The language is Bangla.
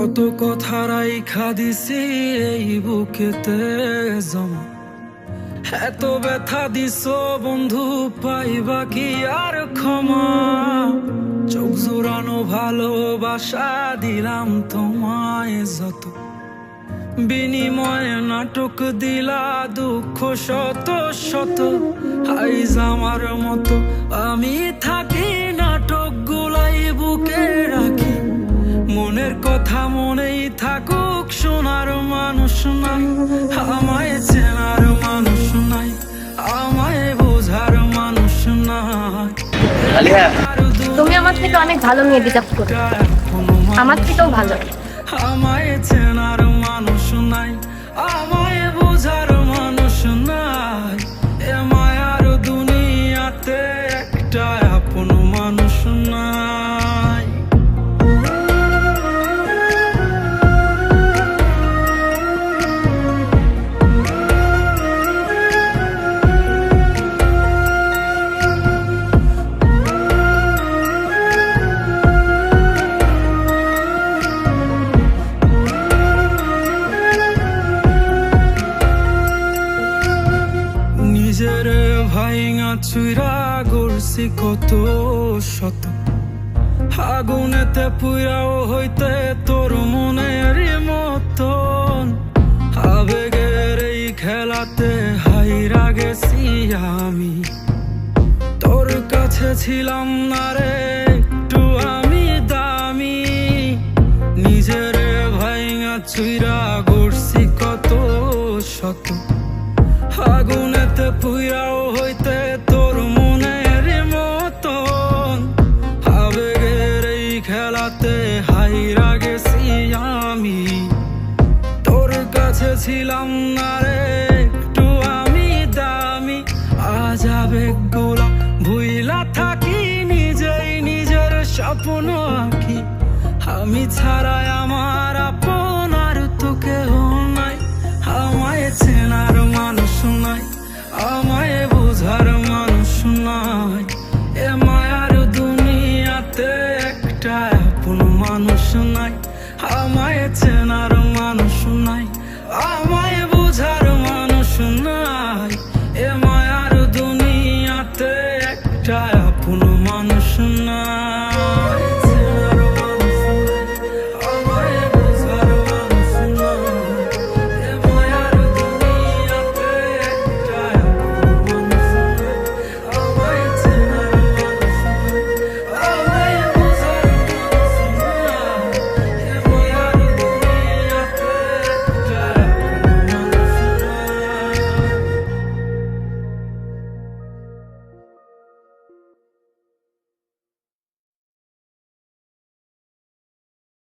কত কথা রাইখা দিছি এই বুকেতে জমা, এত ব্যথা দিছ বন্ধু, পাইবা কি আর ক্ষমা? চোখ জোড়ানো ভালোবাসা দিলাম তোমায় যত, বিনিময়ে নাটক দিলা দুঃখ শত শত। আইজ আমার মতো আমি থাকি, নাটক গুলাই বুকে রাখি, মনের কথা মনেই থাকুক, শোনার মানুষ নাই, আমায় চেনার মানুষ নাই, আমায় বোঝার মানুষ নাই। তুমি আমার থেকে অনেক ভালো মেয়ে ডিজার্ভ করো, আমার থেকেও ভালো। আমায় চেনার মানুষ নাই, আমায় বোঝার মানুষ নাই, এ মায়ার দুনিয়াতে একটা আপন মানুষ নাই। নিজের ভাইঙা চুইরা গড়ছি কত শত, আগুনেতে পুইরাও হইতে তোর মনের মতন, আবেগের এই খেলাতে হাইরা গেছি আমি, তোর কাছে ছিলাম না রে একটু আমি দামি। নিজের ভাইঙা চুইরা গড়ছি কত শত, আগুনেতে পুইরাও হইতে তোর মনের মতন, আবেগের এই খেলাতে হাইরা গেছি আমি, তোর কাছে ছিলাম না রে একটু আমি দামি। আজ আবেগগুলা ভুইলা থাকি, নিজেই নিজের স্বপ্ন আঁকি, আমি ছাড়াই আমার আপন আর তো কেউ নাই, আমায় চেনার মানুষ নাই, আমায় বোঝার মানুষ নাই, এ মায়ার দুনিয়াতে একটা আপন মানুষ নাই, আমায় চেনার মানুষ নাই, আমায় বোঝার